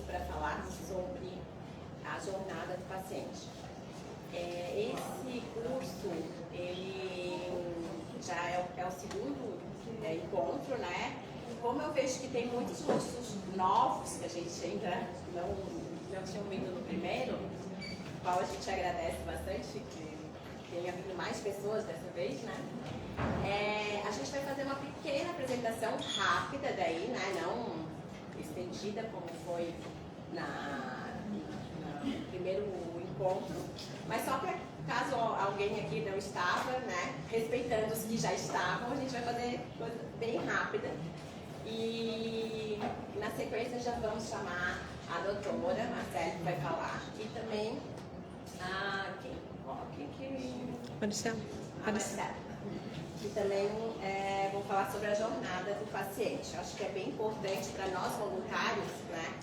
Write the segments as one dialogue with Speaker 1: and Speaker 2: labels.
Speaker 1: para falar sobre a jornada do paciente. Esse curso, ele já é o segundo encontro, né? Como eu vejo que tem muitos rostos novos que a gente ainda não tinha vindo no primeiro, qual a gente agradece bastante que tenha vindo mais pessoas dessa vez, né? A gente vai fazer uma pequena apresentação rápida daí, né? Não estendida como foi no primeiro encontro, mas só para caso alguém aqui não estava, né? Respeitando os que já estavam, a gente vai fazer coisa bem rápida. E na sequência já vamos chamar a doutora Marcele, que vai falar, e também a Marcele, que também vão falar sobre a jornada do paciente. Eu acho que é bem importante para nós voluntários, né,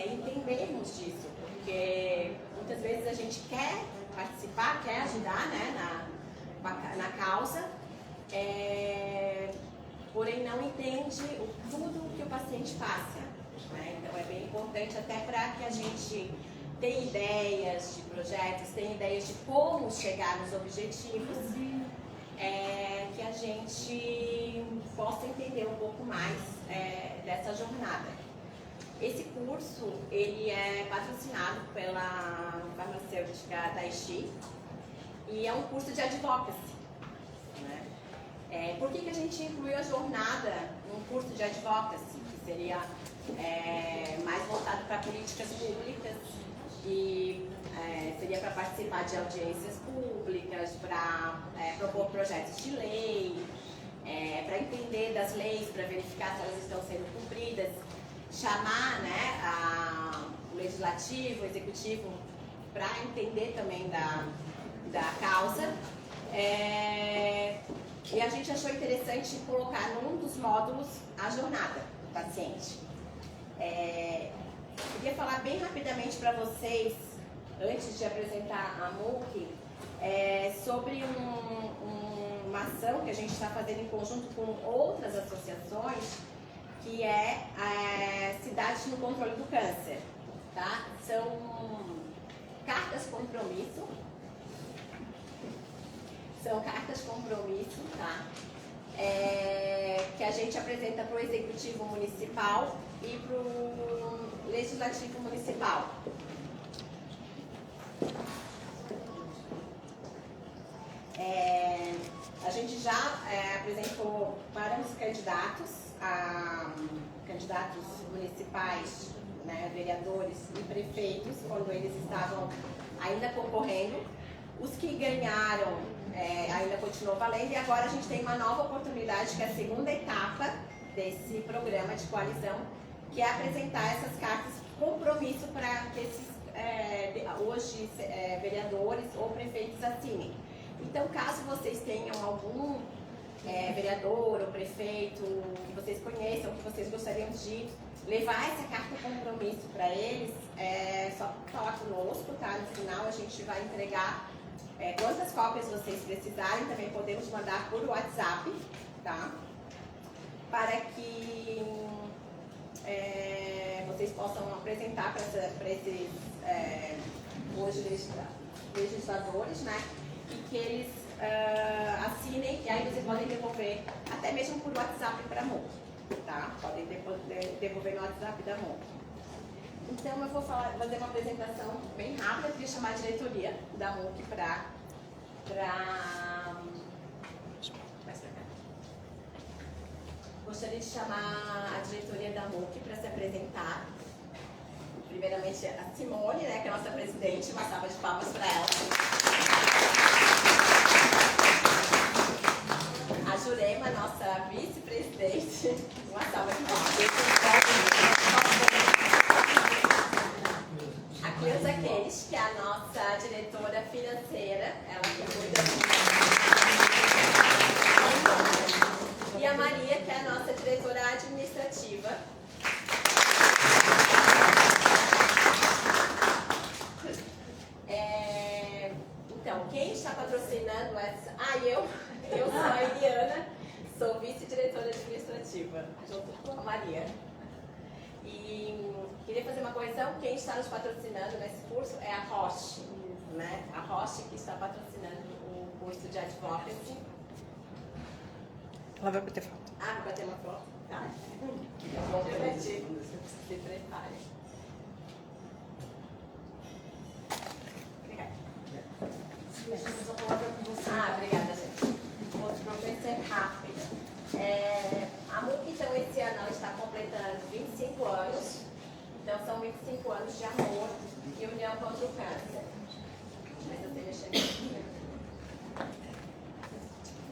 Speaker 1: entendermos disso, porque muitas vezes a gente quer participar, quer ajudar, né, na causa, porém não entende tudo o que o paciente passa, né? Então é bem importante até para que a gente tenha ideias de projetos, tenha ideias de como chegar nos objetivos, que a gente possa entender um pouco mais dessa jornada. Esse curso, ele é patrocinado pela farmacêutica Daiichi e é um curso de advocacy. Por que a gente incluiu a jornada num curso de advocacy, que seria mais voltado para políticas públicas e seria para participar de audiências públicas, para propor projetos de lei, para entender das leis, para verificar se elas estão sendo cumpridas, chamar, né, o legislativo, o executivo, para entender também da causa. E a gente achou interessante colocar num dos módulos a jornada do paciente. Eu queria falar bem rapidamente para vocês, antes de apresentar a MOOC, sobre uma ação que a gente está fazendo em conjunto com outras associações, que é Cidades no Controle do Câncer. Tá? São cartas compromisso. São cartas compromisso, tá? Que a gente apresenta para o Executivo Municipal e para o Legislativo Municipal. A gente já apresentou para os candidatos municipais, né, vereadores e prefeitos, quando eles estavam ainda concorrendo. Os que ganharam ainda continuou valendo, e agora a gente tem uma nova oportunidade, que é a segunda etapa desse programa de coalizão, que é apresentar essas cartas de compromisso para que esses hoje vereadores ou prefeitos assinem. Então, caso vocês tenham algum vereador ou prefeito que vocês conheçam, que vocês gostariam de levar essa carta de compromisso para eles, só falar conosco, tá? No final a gente vai entregar quantas cópias vocês precisarem, também podemos mandar por WhatsApp, tá? Para que vocês possam apresentar para esses hoje legisladores, né? E que eles assinem, e aí vocês podem devolver até mesmo por WhatsApp para a MOOC, tá? Podem devolver no WhatsApp da MOOC. Então eu vou fazer uma apresentação bem rápida. Eu queria chamar a diretoria da MOOC para mais pra cá. Gostaria de chamar a diretoria da MOOC para se apresentar. Primeiramente a Simone, né, que é a nossa presidente, uma salva de palmas para ela. A Jurema, nossa vice-presidente, uma salva de palmas. A Cleusa Kenish, que é a nossa diretora financeira, ela que cuida. E a Maria, que é a nossa diretora administrativa. Então, quem está patrocinando essa... eu sou a Eliana, sou vice-diretora administrativa, junto com a Maria. E queria fazer uma correção, quem está nos patrocinando nesse curso é a Roche, né? A Roche que está patrocinando o curso de Advocacy.
Speaker 2: Ela vai bater foto.
Speaker 1: Ah, vai bater uma foto? Tá. Bom, se prepare. Obrigada. Obrigada, gente. Vou ser rápida. A MUC, então, esse ano ela está completando 25 anos. Então, são 25 anos de amor e união contra o câncer. Mas eu tenho chegado.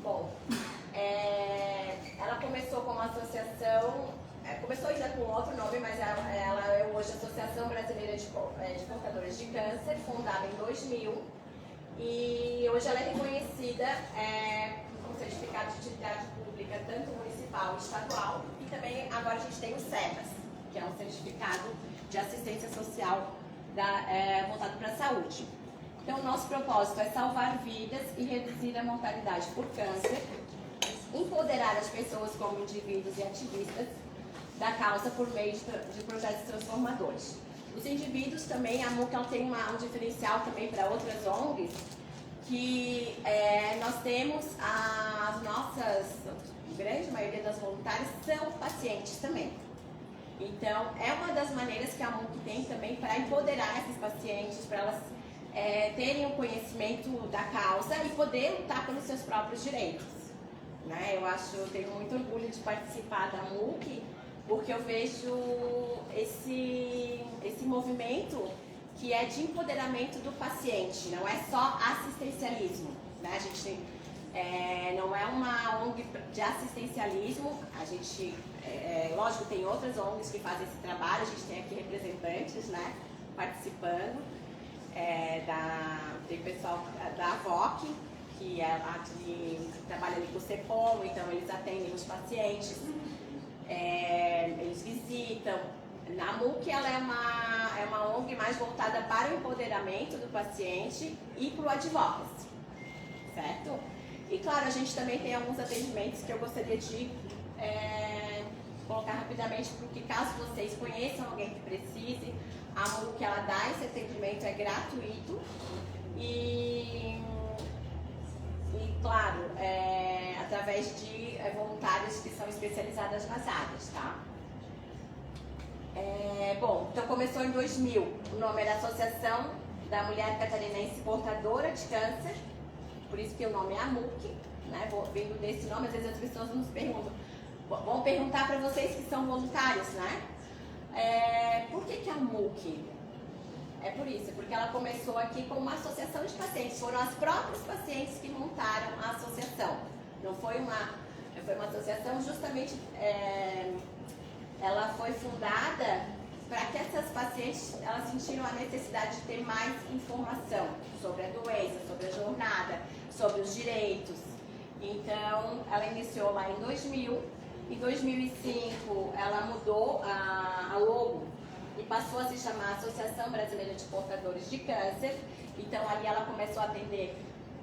Speaker 1: Bom, ela começou como associação, começou ainda com outro nome, mas ela é hoje a Associação Brasileira de Portadores de Câncer, fundada em 2000. E hoje ela é reconhecida com certificado de utilidade pública, tanto municipal e estadual, e também agora a gente tem o SEBAS, que é um certificado de assistência social voltado para a saúde. Então, o nosso propósito é salvar vidas e reduzir a mortalidade por câncer, empoderar as pessoas como indivíduos e ativistas da causa por meio de projetos transformadores. Os indivíduos também, a MUC tem um diferencial também para outras ONGs, que nós temos as nossas, a grande maioria das voluntárias são pacientes também. Então, é uma das maneiras que a MUC tem também para empoderar esses pacientes, para elas terem o conhecimento da causa e poder lutar pelos seus próprios direitos. Né? Eu tenho muito orgulho de participar da MUC, porque eu vejo esse movimento que é de empoderamento do paciente, não é só assistencialismo. Né? A gente não é uma ONG de assistencialismo, a gente, lógico, tem outras ONGs que fazem esse trabalho, a gente tem aqui representantes, né, participando, tem pessoal da AVOC, que trabalha ali com o CEPOM, então eles atendem os pacientes, eles visitam. Na MUC ela é uma ONG mais voltada para o empoderamento do paciente e para o advocacy, certo? E claro, a gente também tem alguns atendimentos que eu gostaria de colocar rapidamente, porque caso vocês conheçam alguém que precise, a MUC ela dá esse atendimento, é gratuito e claro, através de voluntários que são especializadas nas áreas, tá? Bom, então começou em 2000, o nome era Associação da Mulher Catarinense Portadora de Câncer, por isso que o nome é a MUC, né? Vindo desse nome, às vezes as pessoas nos perguntam, vão perguntar para vocês que são voluntários, né? Por que a MUC? É por isso, porque ela começou aqui como uma associação de pacientes, foram as próprias pacientes que montaram a associação, não foi foi uma associação justamente, ela foi fundada para que essas pacientes, elas sentiram a necessidade de ter mais informação sobre a doença, sobre a jornada, sobre os direitos. Então, ela iniciou lá em 2000, em 2005 ela mudou a logo e passou a se chamar Associação Brasileira de Portadores de Câncer. Então, ali ela começou a atender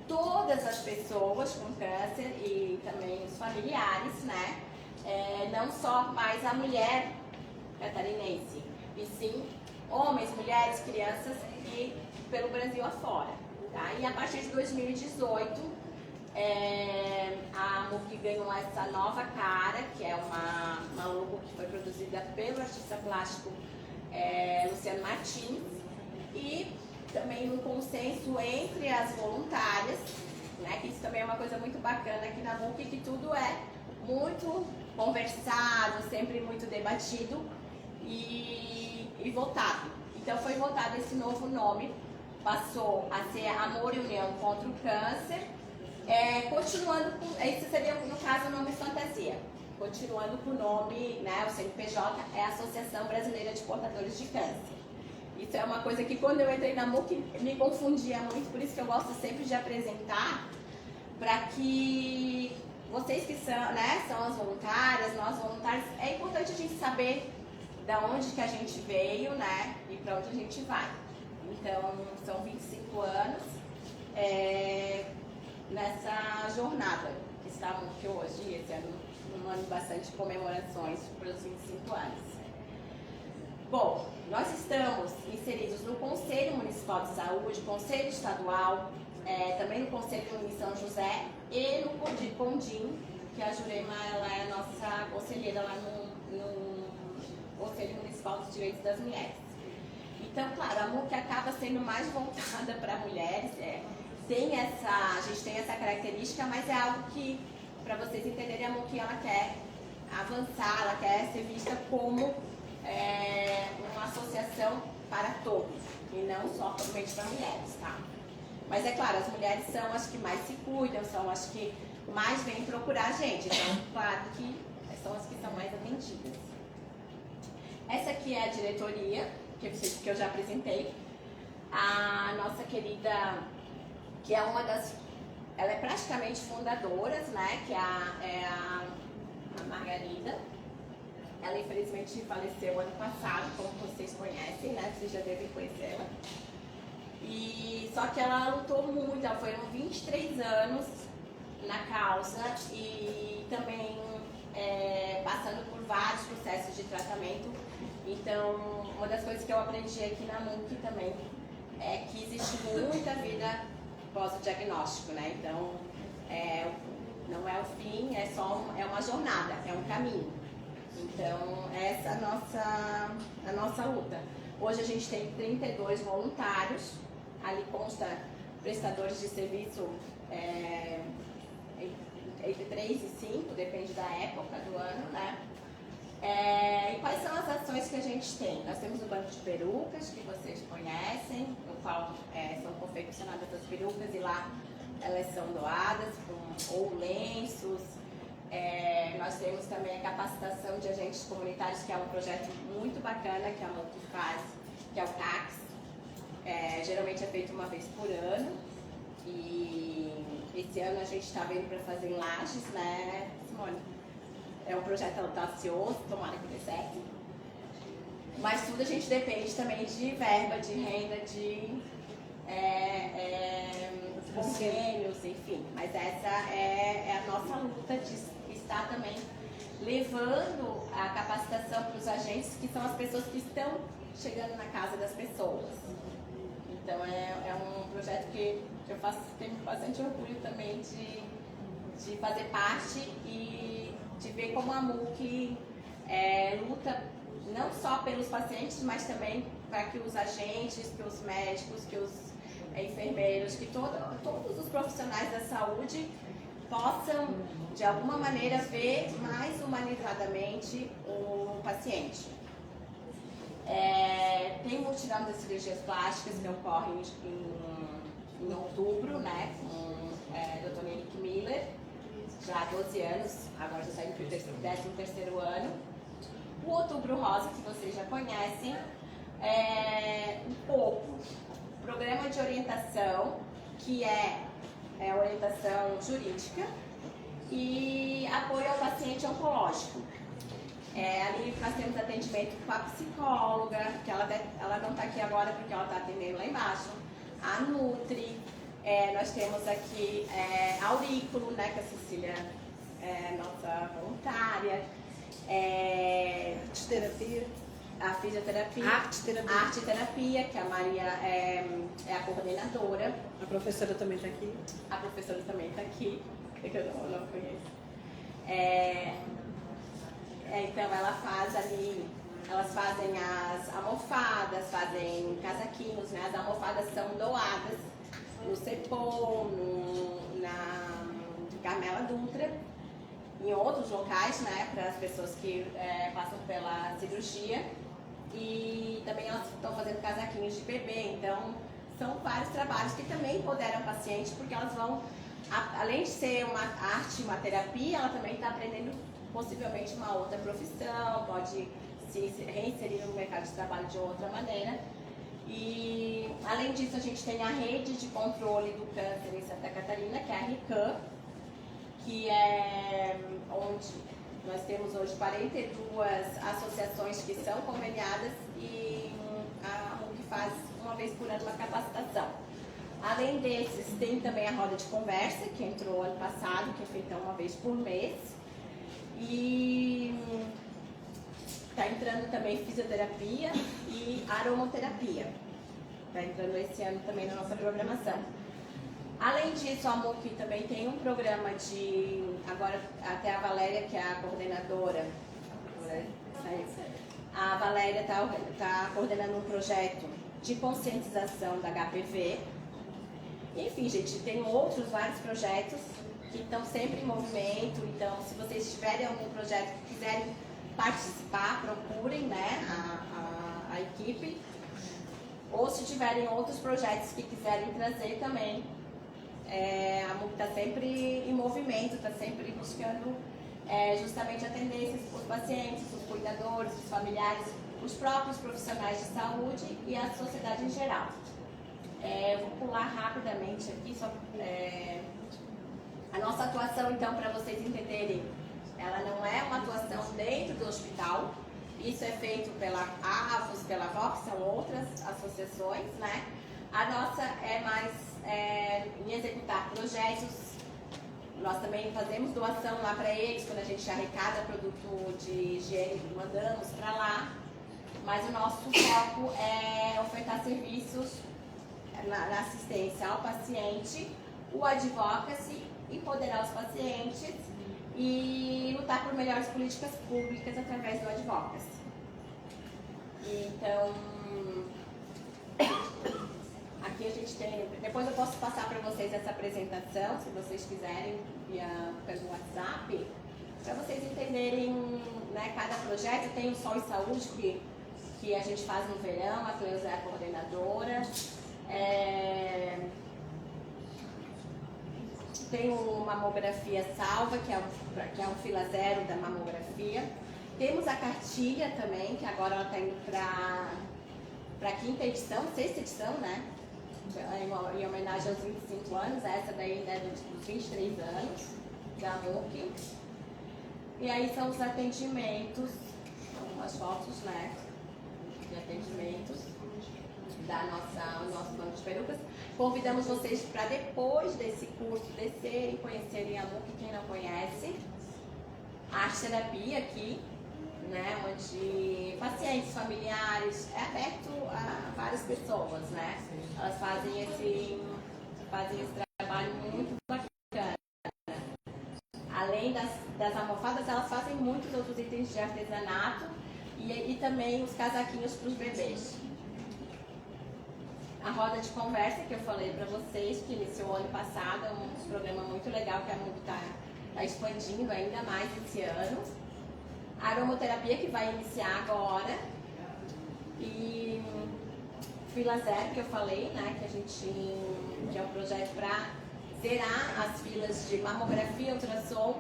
Speaker 1: todas as pessoas com câncer e também os familiares, né? Não só mais a mulher catarinense, e sim homens, mulheres, crianças e pelo Brasil afora. Tá? E a partir de 2018, a MUC ganhou essa nova cara, que é uma logo que foi produzida pelo artista plástico Luciano Martins, e também um consenso entre as voluntárias, né, que isso também é uma coisa muito bacana aqui na MUC, que tudo é muito conversado, sempre muito debatido e votado. Então foi votado esse novo nome, passou a ser Amor e União contra o Câncer, continuando com, esse seria no caso o nome fantasia, continuando com o nome, né, o CNPJ é a Associação Brasileira de Portadores de Câncer. Isso é uma coisa que quando eu entrei na MUC me confundia muito, por isso que eu gosto sempre de apresentar, para que vocês que são, né, são as voluntárias, nós voluntários, é importante a gente saber da onde que a gente veio, né, e para onde a gente vai. Então, são 25 anos nessa jornada que estamos aqui hoje, esse ano, um ano de bastante comemorações para os 25 anos. Bom, nós estamos inseridos no Conselho Municipal de Saúde, Conselho Estadual, também no Conselho de São José e no Condim, que a Jurema ela é a nossa conselheira lá no Conselho Municipal dos Direitos das Mulheres. Então, claro, a MUC acaba sendo mais voltada para mulheres, a gente tem essa característica, mas é algo que, para vocês entenderem, a MUC ela quer avançar, ela quer ser vista como uma associação para todos, e não só somente para mulheres, tá? Mas é claro, as mulheres são as que mais se cuidam, são as que mais vêm procurar a gente, então, claro que são as que são mais atendidas. Essa aqui é a diretoria, que eu já apresentei. A nossa querida, que é uma das... Ela é praticamente fundadoras, né? Que é a Margarida. Ela infelizmente faleceu ano passado, como vocês conhecem, né? Vocês já devem conhecê-la. Só que ela lutou muito, ela foram 23 anos na causa e também passando por vários processos de tratamento. Então, uma das coisas que eu aprendi aqui na MUC também é que existe muita vida pós o diagnóstico, né? Então, não é o fim, é uma jornada, é um caminho. Então, essa é a nossa luta. Hoje a gente tem 32 voluntários, ali consta prestadores de serviço entre 3 e 5, depende da época do ano, né? E quais são as ações que a gente tem? Nós temos o banco de perucas, que vocês conhecem, no qual são confeccionadas as perucas e lá elas são doadas, ou lenços. Nós temos também a capacitação de agentes comunitários, que é um projeto muito bacana que a MUC faz, que é o CACS. Geralmente é feito uma vez por ano. E esse ano a gente está vendo para fazer em Lages, né, Simone? É um projeto audacioso, tomara que dê certo. Mas tudo a gente depende também de verba, de renda, de convênios, enfim. Mas essa é a nossa luta de estar também levando a capacitação para os agentes, que são as pessoas que estão chegando na casa das pessoas. Então é um projeto que eu tenho bastante orgulho também de fazer parte e de ver como a MUC luta não só pelos pacientes, mas também para que os agentes, que os médicos, que os enfermeiros, que todos os profissionais da saúde possam, de alguma maneira, ver mais humanizadamente o paciente. Tem o mutirão das cirurgias plásticas que ocorre em outubro, né, com o Dr. Henrique Miller, já há 12 anos, agora já está indo para o 13º ano. O Outubro Rosa, que vocês já conhecem, um pouco. Programa de orientação, que é orientação jurídica, e apoio ao paciente oncológico. Ali nós temos atendimento com a psicóloga, que ela não está aqui agora porque ela está atendendo lá embaixo, a Nutri, nós temos aqui a Aurículo, né, que a Cecília é nossa voluntária,
Speaker 2: Terapia.
Speaker 1: A fisioterapia, arte-terapia, que a Maria é a coordenadora.
Speaker 2: A professora também está aqui.
Speaker 1: A professora também está aqui, é que eu não conheço. Então elas fazem as almofadas, fazem casaquinhos, né? As almofadas são doadas no CEPOM, na Carmela Dutra, em outros locais, né? Para as pessoas que passam pela cirurgia. E também elas estão fazendo casaquinhos de bebê, então são vários trabalhos que também empoderam o paciente, porque elas vão, além de ser uma arte, uma terapia, ela também está aprendendo possivelmente uma outra profissão, pode se reinserir no mercado de trabalho de outra maneira. E além disso, a gente tem a rede de controle do câncer em Santa Catarina, que é a RICAM, que é onde nós temos hoje 42 associações que são conveniadas e a MUC faz uma vez por ano uma capacitação. Além desses, tem também a roda de conversa, que entrou ano passado, que é feita uma vez por mês. E Está entrando também fisioterapia e aromaterapia. Está entrando esse ano também na nossa programação. Além disso, a MUC também tem um programa de... Agora, até a Valéria, que é a coordenadora, a Valéria está coordenando um projeto de conscientização da HPV. Enfim, gente, tem outros vários projetos que estão sempre em movimento. Então, se vocês tiverem algum projeto que quiserem participar, procurem, né, a equipe. Ou se tiverem outros projetos que quiserem trazer também. A MUC está sempre em movimento, está sempre buscando justamente atender os pacientes, os cuidadores, os familiares, os próprios profissionais de saúde e a sociedade em geral. Eu vou pular rapidamente aqui, a nossa atuação, então, para vocês entenderem, ela não é uma atuação dentro do hospital. Isso é feito pela AVOS, pela VOC, são outras associações, né? A nossa é mais em executar projetos. Nós também fazemos doação lá para eles, quando a gente arrecada produto de higiene, mandamos para lá. Mas o nosso foco é ofertar serviços na assistência ao paciente, o advocacy, empoderar os pacientes e lutar por melhores políticas públicas através do advocacy. Então, aqui a gente tem... Depois eu posso passar para vocês essa apresentação, se vocês quiserem, pelo WhatsApp, para vocês entenderem, né, cada projeto. Tem o Sol e Saúde, que a gente faz no verão, a Cleusa é a coordenadora. Tem o Mamografia Salva, que é um fila zero da mamografia. Temos a cartilha também, que agora ela está indo para a quinta edição, sexta edição, né? Em homenagem aos 25 anos, essa daí ainda é dos 23 anos da MUC. E aí são os atendimentos, algumas fotos, né? De atendimentos da nosso banco de perucas. Convidamos vocês para, depois desse curso, descerem, conhecerem a MUC, quem não conhece. A arte terapia aqui, né, onde pacientes, familiares, é aberto a várias pessoas, né? Elas fazem esse trabalho muito bacana. Além das almofadas, elas fazem muitos outros itens de artesanato e também os casaquinhos para os bebês. A roda de conversa que eu falei para vocês, que iniciou ano passado, é um programa muito legal que a MUC está expandindo ainda mais esse ano. A aromaterapia, que vai iniciar agora. E Fila Zero, que eu falei, né, que é um projeto para zerar as filas de mamografia, ultrassom.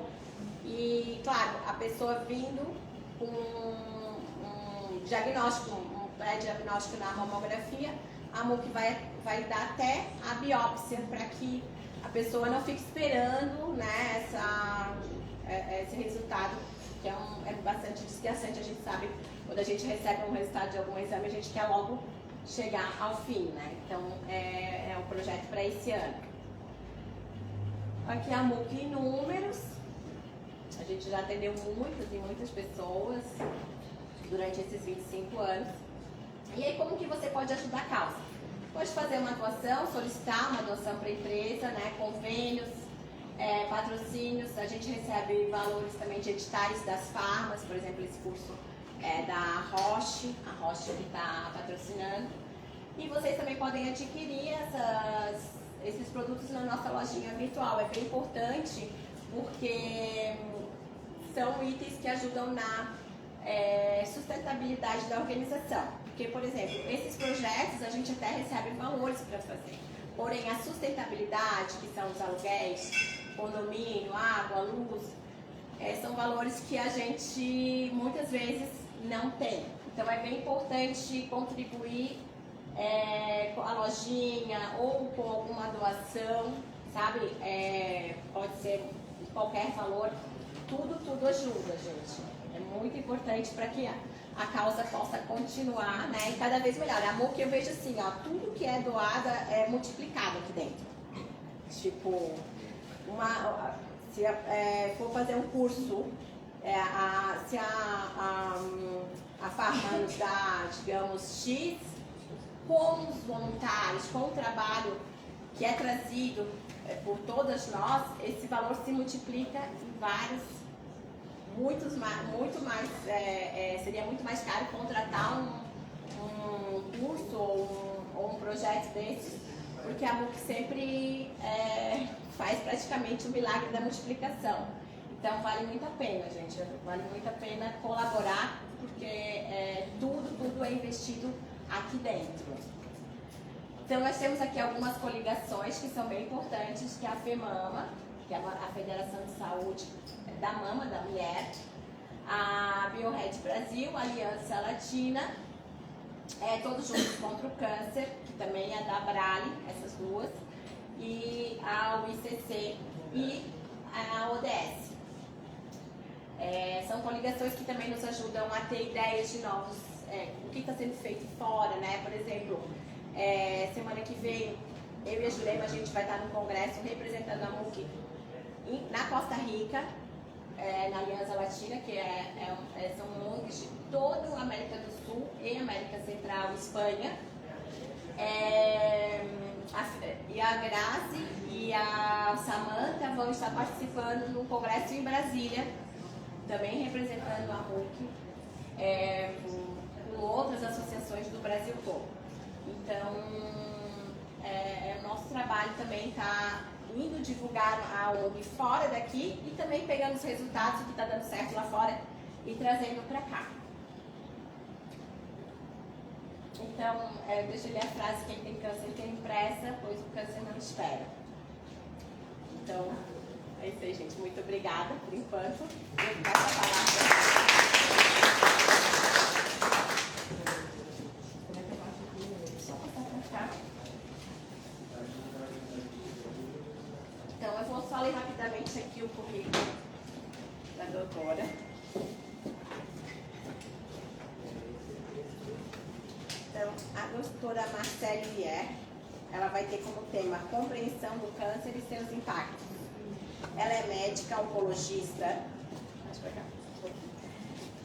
Speaker 1: E, claro, a pessoa vindo com um diagnóstico, um pré-diagnóstico na mamografia, a MUC vai dar até a biópsia, para que a pessoa não fique esperando, né, esse resultado, que é bastante desgastante. A gente sabe, quando a gente recebe um resultado de algum exame, a gente quer logo chegar ao fim, né? Então, é um projeto para esse ano. Aqui a MUC em números. A gente já atendeu muitas e muitas pessoas durante esses 25 anos. E aí, como que você pode ajudar a causa? Pode fazer uma doação, solicitar uma doação para a empresa, né? Convênios, patrocínios. A gente recebe valores também de editais das farmas, por exemplo, esse curso da Roche, a Roche que está patrocinando. E vocês também podem adquirir esses produtos na nossa lojinha virtual. É bem importante porque são itens que ajudam na sustentabilidade da organização. Porque, por exemplo, esses projetos a gente até recebe valores para fazer. Porém, a sustentabilidade, que são os aluguéis, condomínio, água, luz, são valores que a gente muitas vezes não tem. Então, é bem importante contribuir com a lojinha ou com alguma doação, sabe? Pode ser qualquer valor. Tudo ajuda, gente. É muito importante para que a causa possa continuar, né? E cada vez melhor. A MUC, eu vejo assim, ó, tudo que é doado é multiplicado aqui dentro. Tipo, se for fazer um curso Se a farma nos dá, digamos, X, com os voluntários, com o trabalho que é trazido por todas nós, esse valor se multiplica em vários, seria muito mais caro contratar um curso ou um projeto desses, porque a MUC sempre faz praticamente o milagre da multiplicação. Então vale muito a pena, gente, vale muito a pena colaborar, porque tudo é investido aqui dentro. Então nós temos aqui algumas coligações que são bem importantes, que é a FEMAMA, que é a Federação de Saúde da Mama, da Mulher, a BioRed Brasil, a Aliança Latina, Todos Juntos contra o Câncer, que também é da Abrale, essas duas, e a UICC e a ODS. São coligações que também nos ajudam a ter ideias de novos, o que está sendo feito fora, né? Por exemplo, semana que vem, eu e a Jurema, a gente vai estar no congresso representando a MUC na Costa Rica, na Aliança Latina, que são ONGs de toda a América do Sul e América Central, Espanha. E a Grazi e a Samantha vão estar participando no congresso em Brasília, também representando a MUC, com outras associações do Brasil todo. Então, o nosso trabalho também está indo divulgar a ONG fora daqui e também pegando os resultados do que está dando certo lá fora e trazendo para cá. Então, deixa eu ler a frase: quem tem câncer tem pressa, pois o câncer não espera. Então, é isso aí, gente. Muito obrigada por enquanto. Eu passo a palavra. Então, eu vou só ler rapidamente aqui o currículo da doutora. Então, a doutora Marcele Lier, ela vai ter como tema compreensão do câncer e seus impactos. Ela é médica oncologista.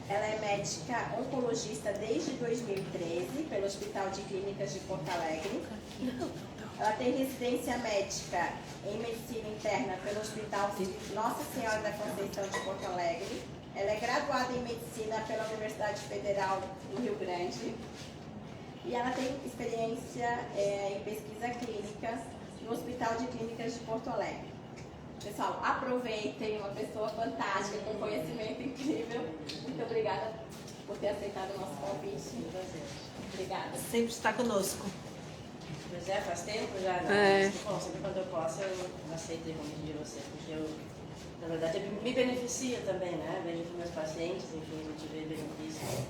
Speaker 1: Ela é médica oncologista desde 2013 pelo Hospital de Clínicas de Porto Alegre. Ela tem residência médica em medicina interna pelo Hospital Nossa Senhora da Conceição de Porto Alegre. Ela é graduada em medicina pela Universidade Federal do Rio Grande. E ela tem experiência em pesquisa clínica no Hospital de Clínicas de Porto Alegre. Pessoal, aproveitem, uma pessoa fantástica, com conhecimento incrível. Muito obrigada por ter aceitado o nosso convite. Obrigada.
Speaker 2: Sempre está conosco.
Speaker 3: Pois faz tempo já, né? Bom, sempre quando eu posso eu aceito o convite de você, porque na verdade, me beneficia também, né? Vejo que meus pacientes, enfim, a gente vê benefício.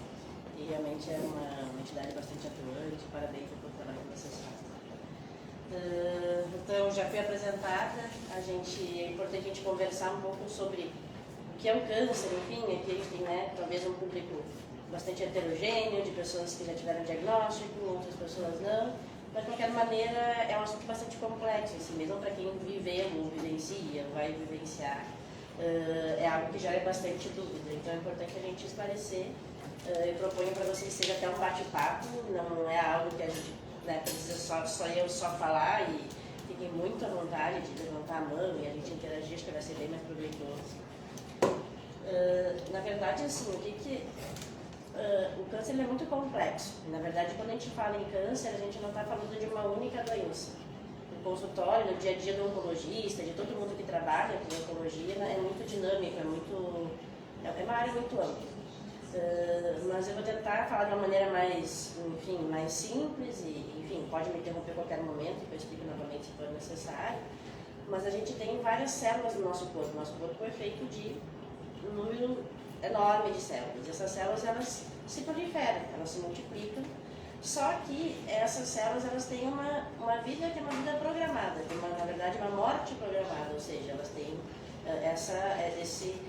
Speaker 3: E realmente é uma entidade bastante atuante. Parabéns pelo trabalho que vocês fazem. Então, já fui apresentada. É importante a gente conversar um pouco sobre o que é o câncer, enfim, aqui a gente tem, né, talvez um público bastante heterogêneo, de pessoas que já tiveram diagnóstico, outras pessoas não. Mas, de qualquer maneira, é um assunto bastante complexo, assim, mesmo para quem viveu ou vivencia, vai vivenciar. É algo que gera bastante dúvida, então é importante a gente esclarecer. Eu proponho para vocês que seja até um bate-papo, não é algo que a gente, né, precisa só eu falar, e fiquem muito à vontade de levantar a mão e a gente interagir, acho que vai ser bem mais proveitoso. Na verdade, assim, o câncer é muito complexo. Na verdade, quando a gente fala em câncer, a gente não está falando de uma única doença. No consultório, no dia a dia do oncologista, de todo mundo que trabalha com oncologia, é muito dinâmico, é uma área muito ampla. Mas eu vou tentar falar de uma maneira mais simples e, enfim, pode me interromper a qualquer momento, que eu explico novamente se for necessário. Mas a gente tem várias células no nosso corpo. Nosso corpo é feito de um número enorme de células. E essas células, elas se proliferam, elas se multiplicam. Só que essas células, elas têm uma vida que é uma vida programada, na verdade, uma morte programada, ou seja, elas têm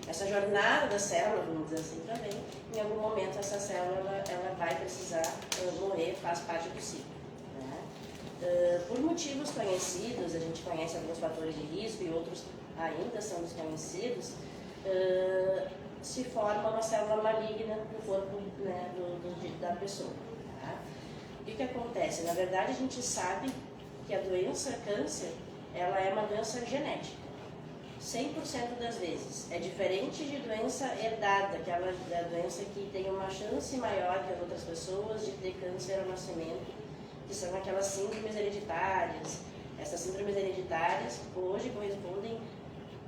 Speaker 3: essa jornada da célula, vamos dizer assim também. Em algum momento essa célula ela vai precisar morrer, faz parte do ciclo, né? Por motivos conhecidos, a gente conhece alguns fatores de risco e outros ainda são desconhecidos. se forma uma célula maligna no corpo, né, da pessoa. Tá? E o que acontece? Na verdade, a gente sabe que a doença câncer, ela é uma doença genética. 100% das vezes. É diferente de doença herdada, aquela da doença que tem uma chance maior que as outras pessoas de ter câncer ao nascimento, que são aquelas síndromes hereditárias. Essas síndromes hereditárias hoje correspondem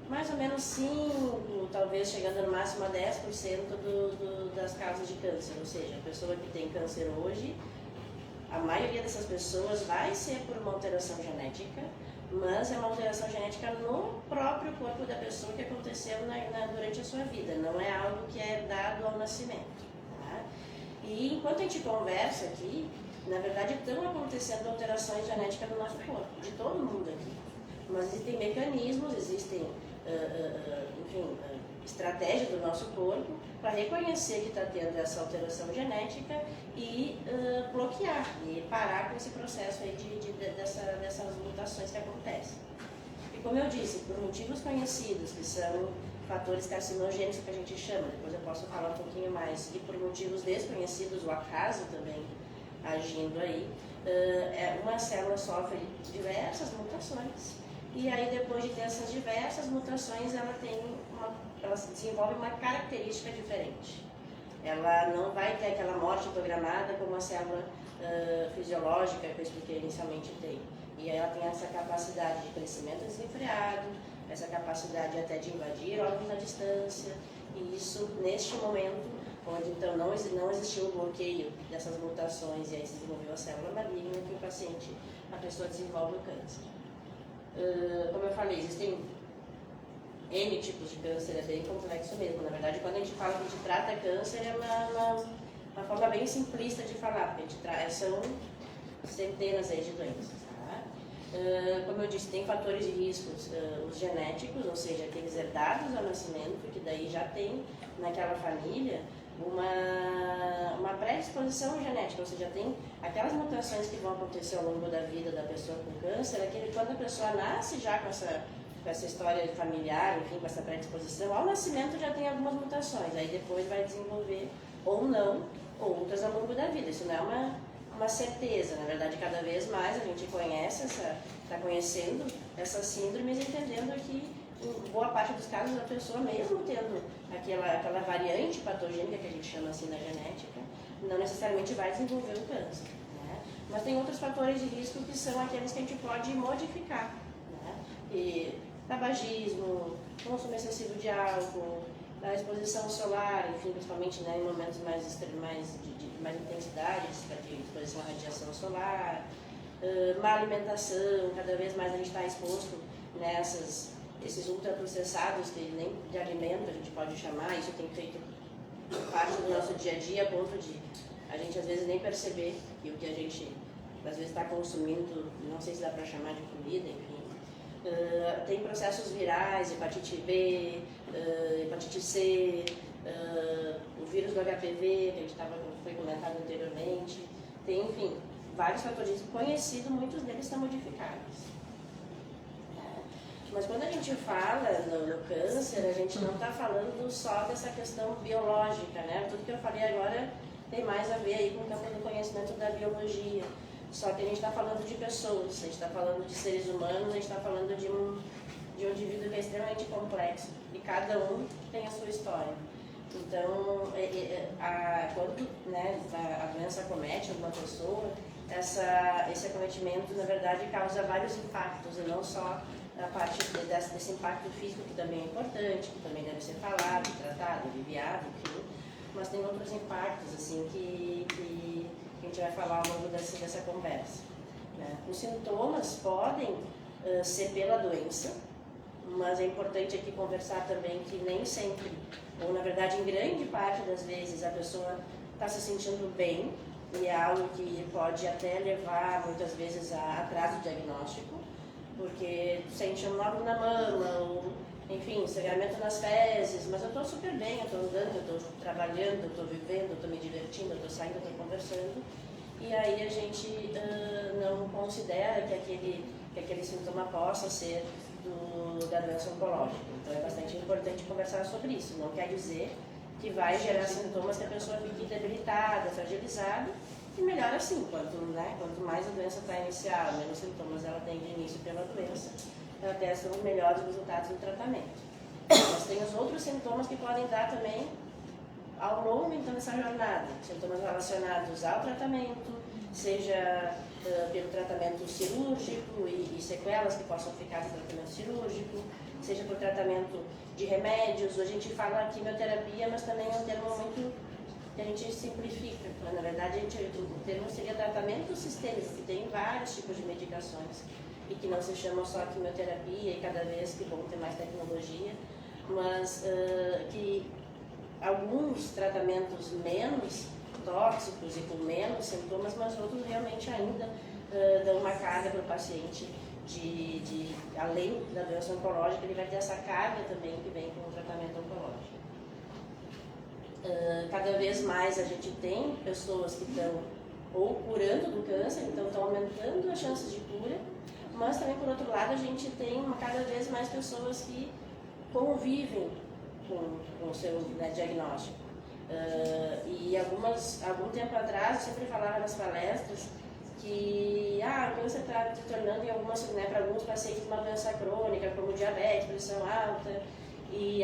Speaker 3: mais ou menos 5%, talvez chegando no máximo a 10% das causas de câncer. Ou seja, a pessoa que tem câncer hoje, a maioria dessas pessoas vai ser por uma alteração genética, mas é uma alteração genética no próprio corpo da pessoa que aconteceu durante a sua vida, não é algo que é dado ao nascimento. Tá? E enquanto a gente conversa aqui, na verdade estão acontecendo alterações genéticas no nosso corpo, de todo mundo aqui. Mas existem mecanismos, existem estratégias do nosso corpo para reconhecer que está tendo essa alteração genética e bloquear e parar com esse processo aí dessas mutações que acontecem. E como eu disse, por motivos conhecidos, que são fatores carcinogênicos que a gente chama, depois eu posso falar um pouquinho mais, e por motivos desconhecidos, o acaso também agindo aí, uma célula sofre diversas mutações. E aí, depois de ter essas diversas mutações, ela desenvolve uma característica diferente. Ela não vai ter aquela morte programada como a célula fisiológica que eu expliquei inicialmente tem. E aí ela tem essa capacidade de crescimento desenfreado, essa capacidade até de invadir órgãos à distância. E isso, neste momento, onde então não existiu o bloqueio dessas mutações e aí se desenvolveu a célula maligna, que a pessoa desenvolve o câncer. Como eu falei, existem N tipos de câncer, é bem complexo mesmo. Na verdade, quando a gente fala que a gente trata câncer, é uma forma bem simplista de falar, porque são centenas aí de doenças. Tá? Como eu disse, tem fatores de riscos, os genéticos, ou seja, aqueles herdados ao nascimento, que daí já tem naquela família uma predisposição genética, ou seja, tem aquelas mutações que vão acontecer ao longo da vida da pessoa com câncer, quando a pessoa nasce já com essa história familiar, enfim, com essa predisposição, ao nascimento já tem algumas mutações, aí depois vai desenvolver ou não outras ao longo da vida. Isso não é uma certeza, na verdade, cada vez mais a gente está conhecendo essas síndromes, entendendo que em boa parte dos casos a pessoa, mesmo tendo aquela variante patogênica que a gente chama assim na genética, não necessariamente vai desenvolver o câncer. Né? Mas tem outros fatores de risco que são aqueles que a gente pode modificar. Né? E tabagismo, consumo excessivo de álcool, a exposição solar, enfim, principalmente, né, em momentos de mais intensidade, de exposição à radiação solar, má alimentação, cada vez mais a gente está exposto esses ultraprocessados, que nem de alimento a gente pode chamar, isso tem feito parte do nosso dia a dia, a ponto de a gente às vezes nem perceber que o que a gente às vezes está consumindo, não sei se dá para chamar de comida, enfim. Tem processos virais, hepatite B, hepatite C, o vírus do HPV, que foi comentado anteriormente. Tem, enfim, vários fatores conhecidos, muitos deles são modificáveis. Mas quando a gente fala no câncer, a gente não está falando só dessa questão biológica, né? Tudo que eu falei agora tem mais a ver aí com o campo do conhecimento da biologia. Só que a gente está falando de pessoas, a gente está falando de seres humanos, a gente está falando de um indivíduo que é extremamente complexo e cada um tem a sua história. Então, quando a doença acomete alguma pessoa, esse acometimento, na verdade, causa vários impactos, e não só a parte desse impacto físico, que também é importante, que também deve ser falado, tratado, aliviado, enfim. Mas tem outros impactos, assim, que a gente vai falar ao longo dessa conversa. Né? Os sintomas podem ser pela doença, mas é importante aqui conversar também que nem sempre, ou na verdade em grande parte das vezes, a pessoa está se sentindo bem, e é algo que pode até levar muitas vezes a atraso diagnóstico, porque sente um nódulo na mama, ou enfim, sangramento nas fezes, mas eu estou super bem, eu estou andando, eu estou trabalhando, eu estou vivendo, eu estou me divertindo, eu estou saindo, eu estou conversando, e aí a gente não considera que aquele sintoma possa ser da doença oncológica. Então é bastante importante conversar sobre isso. Não quer dizer que vai gerar sintomas que a pessoa fique debilitada, fragilizada, e melhor assim, quanto mais a doença está inicial, menos sintomas ela tem de início pela doença, até são os melhores resultados do tratamento. Mas tem os outros sintomas que podem dar também ao longo então dessa jornada, sintomas relacionados ao tratamento, seja pelo tratamento cirúrgico e sequelas que possam ficar do tratamento cirúrgico, seja por tratamento de remédios. Hoje a gente fala quimioterapia, mas também é um termo muito que a gente simplifica. Mas, na verdade, o termo seria tratamento sistêmico, que tem vários tipos de medicações e que não se chamam só quimioterapia, e cada vez que vão ter mais tecnologia, mas que alguns tratamentos menos tóxicos e com menos sintomas, mas outros realmente ainda dão uma carga para o paciente além da doença oncológica, ele vai ter essa carga também que vem com o tratamento oncológico. Cada vez mais a gente tem pessoas que estão ou curando do câncer, então estão aumentando as chances de cura, mas também por outro lado a gente tem cada vez mais pessoas que convivem com o seu diagnóstico. E algum tempo atrás eu sempre falava nas palestras que o câncer está se tornando para alguns pacientes uma doença crônica, como diabetes, pressão alta, e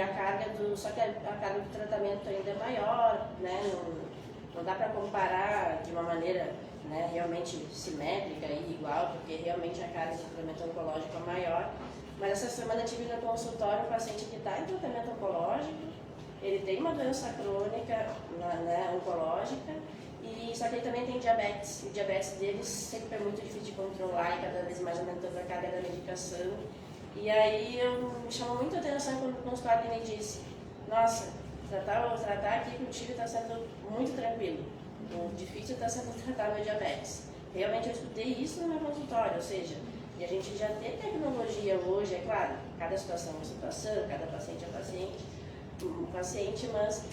Speaker 3: só que a carga do tratamento ainda é maior, né? Não dá para comparar de uma maneira, né, realmente simétrica e igual, porque realmente a carga do tratamento oncológico é maior. Mas essa semana eu tive no consultório um paciente que está em tratamento oncológico, ele tem uma doença crônica, né, oncológica, só que ele também tem diabetes. O diabetes dele sempre é muito difícil de controlar e cada vez mais aumentando a carga da medicação. E aí me chamou muita atenção quando o consultório me disse: nossa, tratar aqui contigo está sendo muito tranquilo. O difícil está sendo tratar meu diabetes. Realmente eu estudei isso no meu consultório, ou seja, e a gente já tem tecnologia hoje, é claro, cada situação é uma situação, cada paciente é paciente, mas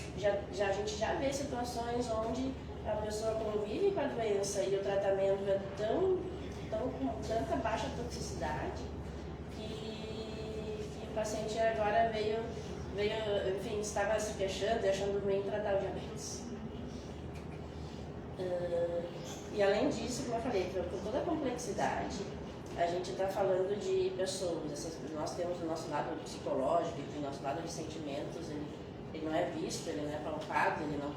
Speaker 3: a gente já vê situações onde a pessoa convive com a doença e o tratamento é com tanta baixa toxicidade que o paciente agora veio, enfim, estava se queixando e achando ruim tratar o diabetes. E além disso, como eu falei, com toda a complexidade, a gente está falando de pessoas. Nós temos o nosso lado psicológico e o nosso lado de sentimentos, ele não é visto, ele não é palpado, ele não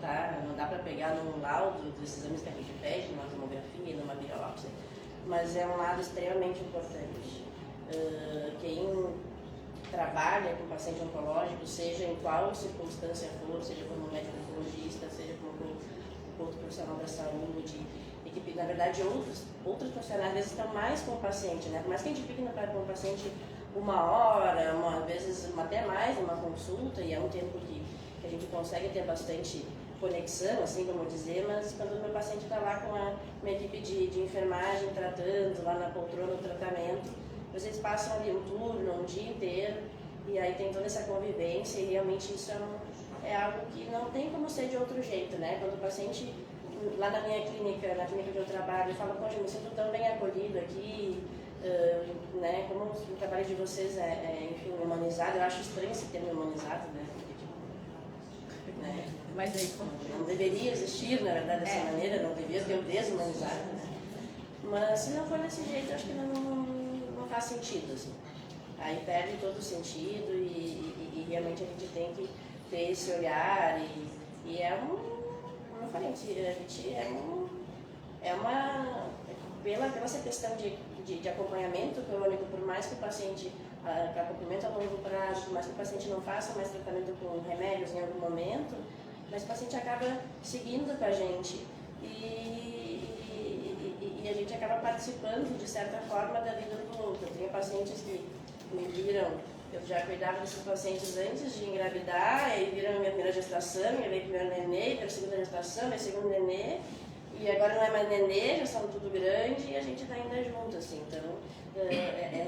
Speaker 3: dá para pegar num laudo dos exames que a gente pede, numa tomografia, numa biópsia, mas é um lado extremamente importante. Quem trabalha com paciente oncológico, seja em qual circunstância for, seja como médico oncologista, seja como outro profissional da saúde, e que, na verdade, outros profissionais às vezes estão mais com o paciente, né? Por mais que a gente fique com o paciente uma hora, às vezes até mais, uma consulta, e é um tempo que a gente consegue ter bastante conexão, assim como dizer, mas quando o meu paciente está lá com uma equipe de enfermagem tratando, lá na poltrona do tratamento, vocês passam ali um turno, um dia inteiro, e aí tem toda essa convivência, e realmente isso é algo que não tem como ser de outro jeito, né? Quando o paciente, lá na minha clínica, na clínica que eu trabalho, fala: poxa, eu me sinto tão bem acolhido aqui, né? Como o trabalho de vocês enfim, humanizado. Eu acho estranho esse termo humanizado, né? Porque, né?
Speaker 2: Mas aí,
Speaker 3: não deveria existir, na verdade, dessa maneira, não deveria ter o desumanizado, né? Mas se não for desse jeito, acho que não faz sentido, assim. Aí perde todo o sentido e realmente a gente tem que ter esse olhar e como eu falei, a gente pela essa questão de acompanhamento crônico, por mais que o paciente, acompanhamento a longo prazo, por mais que o paciente não faça mais tratamento com remédios em algum momento, mas o paciente acaba seguindo com a gente e a gente acaba participando, de certa forma, da vida do outro. Eu tenho pacientes que me viram, eu já cuidava desses pacientes antes de engravidar, aí viram a minha primeira gestação, e veio o primeiro nenê, veio a segunda gestação, veio o segundo nenê, e agora não é mais nenê, já são tudo grande, e a gente está ainda junto, assim. Então,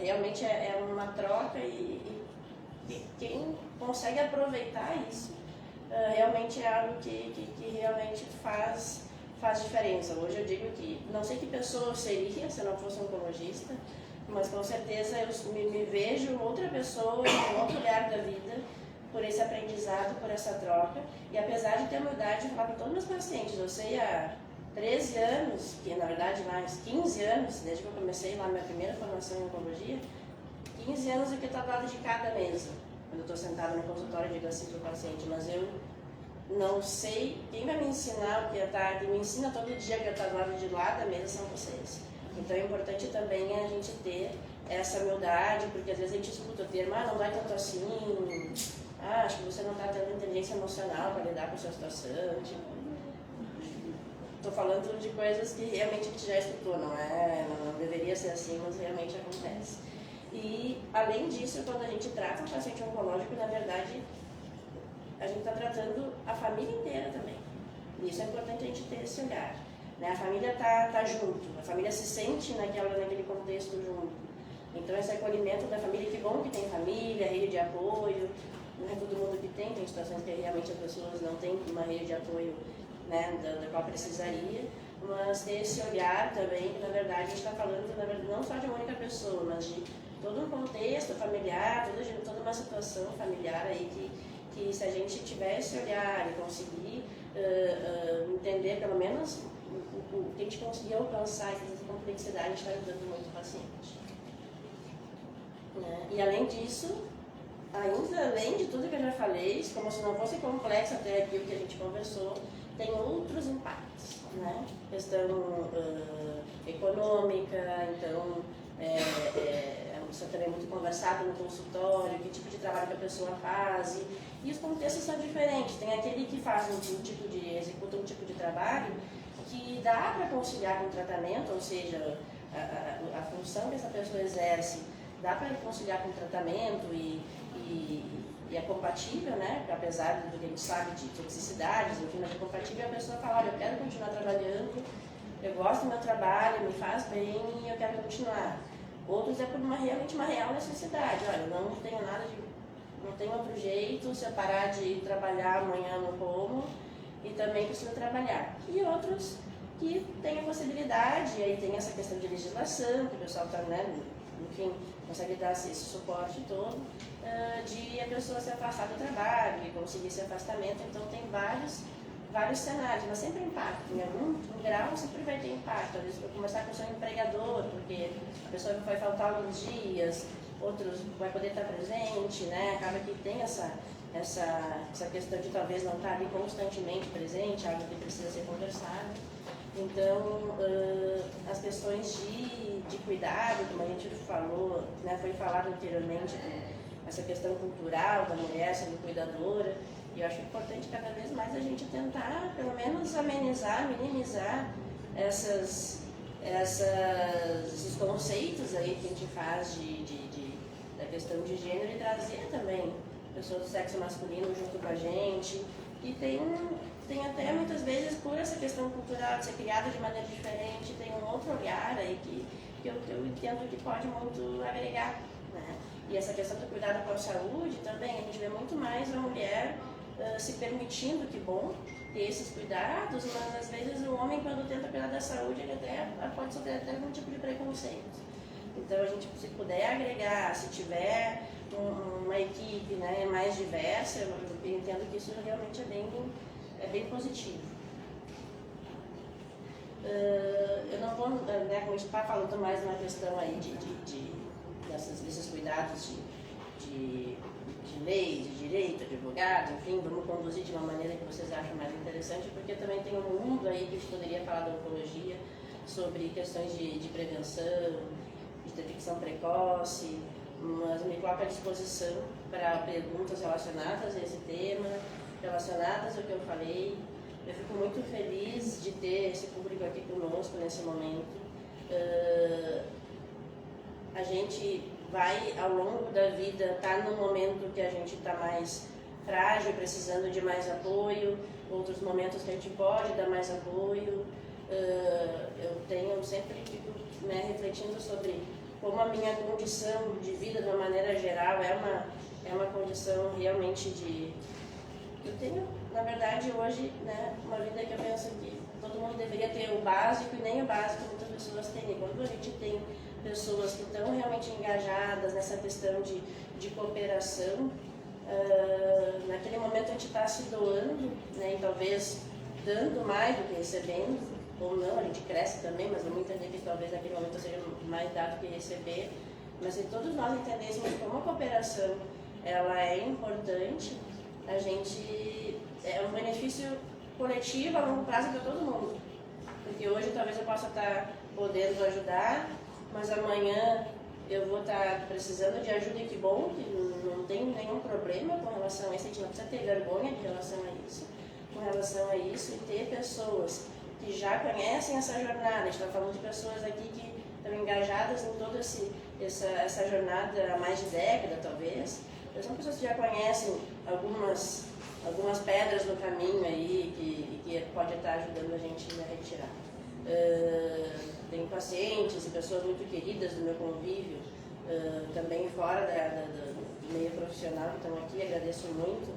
Speaker 3: realmente é uma troca e quem consegue aproveitar isso, realmente é algo que realmente faz diferença. Hoje eu digo que não sei que pessoa eu seria se eu não fosse oncologista, Mas com certeza eu me vejo outra pessoa, em um outro lugar da vida, por esse aprendizado, por essa troca. E apesar de ter a humildade de falar com todos os meus pacientes, eu sei há 13 anos, que na verdade mais 15 anos, desde que eu comecei lá minha primeira formação em oncologia, 15 anos eu que estou do lado de cada mesa. Quando eu estou sentada no consultório, eu digo assim para o paciente, mas eu não sei, quem vai me ensinar o que quem me ensina todo dia que eu estou do lado de lá da mesa são vocês. Então é importante também a gente ter essa humildade, porque às vezes a gente escuta o termo, não dói tanto assim, acho que você não está tendo inteligência emocional para lidar com a sua situação. Estou falando de coisas que realmente a gente já escutou, não deveria ser assim, mas realmente acontece. E além disso, quando a gente trata um paciente oncológico, na verdade, a gente está tratando a família inteira também. E isso é importante a gente ter esse olhar. Né? A família tá junto, a família se sente naquele contexto junto. Então esse acolhimento da família, que bom que tem família, rede de apoio, não é todo mundo que tem situações que realmente as pessoas não têm uma rede de apoio, né, da qual precisaria, mas ter esse olhar também, que na verdade a gente está falando não só de uma única pessoa, mas de todo um contexto familiar, toda uma situação familiar aí que se a gente tiver esse olhar e conseguir entender pelo menos o que a gente conseguir alcançar essa complexidade, a gente está ajudando muito o paciente. Né? E além disso, ainda além de tudo que eu já falei, como se não fosse complexo até aqui o que a gente conversou, tem outros impactos, né? Questão econômica, então isso também é muito conversado no consultório, que tipo de trabalho que a pessoa faz, e os contextos são diferentes. Tem aquele que executa um tipo de trabalho que dá para conciliar com o tratamento, ou seja, a função que essa pessoa exerce dá para conciliar com o tratamento e é compatível, né? Apesar do que a gente sabe de toxicidades, enfim, mas é compatível, a pessoa fala, olha, eu quero continuar trabalhando, eu gosto do meu trabalho, me faz bem e eu quero continuar. Outros é por realmente uma real necessidade, olha, não tenho outro jeito, se eu parar de trabalhar amanhã não como e também preciso trabalhar. E outros que têm a possibilidade, e aí tem essa questão de legislação, que o pessoal está, né, enfim, consegue dar esse suporte todo, de a pessoa se afastar do trabalho e conseguir esse afastamento. Então tem vários cenários, mas sempre impacto, em algum grau sempre vai ter impacto. Às vezes vai começar com o seu empregador, porque a pessoa vai faltar alguns dias, outros vai poder estar presente, né? Acaba que tem essa questão de talvez não estar ali constantemente presente, algo que precisa ser conversado. Então, as questões de cuidado, como a gente falou, né, foi falado anteriormente, essa questão cultural da mulher sendo cuidadora, e eu acho importante cada vez mais a gente tentar, pelo menos, amenizar, minimizar esses conceitos aí que a gente faz da questão de gênero e trazer também pessoas do sexo masculino junto com a gente, e tem até muitas vezes, por essa questão cultural de ser criada de maneira diferente, tem um outro olhar aí que eu entendo que pode muito agregar, né? E essa questão do cuidado com a saúde também, a gente vê muito mais a mulher se permitindo, que bom, ter esses cuidados, mas às vezes o homem, quando tenta cuidar da saúde, ele até pode sofrer até algum tipo de preconceito. Então a gente, se puder agregar, se tiver uma equipe, né, mais diversa, eu entendo que isso realmente é bem positivo. Eu não vou, né, como a gente está falando mais uma questão aí desses cuidados de lei, de direito, advogado, enfim, vamos conduzir de uma maneira que vocês acham mais interessante, porque também tem um mundo aí que a gente poderia falar da oncologia, sobre questões de prevenção, de detecção precoce, mas me coloco à disposição para perguntas relacionadas a esse tema, relacionadas ao que eu falei. Eu fico muito feliz de ter esse público aqui conosco nesse momento. A gente vai, ao longo da vida, estar num momento que a gente está mais frágil, precisando de mais apoio, outros momentos que a gente pode dar mais apoio. Eu sempre fico, né, refletindo sobre como a minha condição de vida, de uma maneira geral, é uma condição realmente de... Eu tenho, na verdade, hoje, né, uma vida que eu penso que todo mundo deveria ter o básico, e nem o básico muitas pessoas têm. E quando a gente tem pessoas que estão realmente engajadas nessa questão de cooperação. Naquele momento a gente está se doando, né, e talvez dando mais do que recebendo, ou não, a gente cresce também, mas vamos entender que talvez naquele momento seja mais dado que receber. Mas se todos nós entendêssemos como a cooperação ela é importante, a gente é um benefício coletivo a longo prazo para todo mundo. Porque hoje talvez eu possa estar podendo ajudar, mas amanhã eu vou estar precisando de ajuda, e que bom, que não tem nenhum problema com relação a isso, a gente não precisa ter vergonha em relação a isso, e ter pessoas que já conhecem essa jornada. A gente está falando de pessoas aqui que estão engajadas em toda essa jornada há mais de década, talvez. Então, são pessoas que já conhecem algumas pedras no caminho aí que pode estar ajudando a gente a retirar. Tenho pacientes e pessoas muito queridas do meu convívio, também fora do meio profissional, que estão aqui, agradeço muito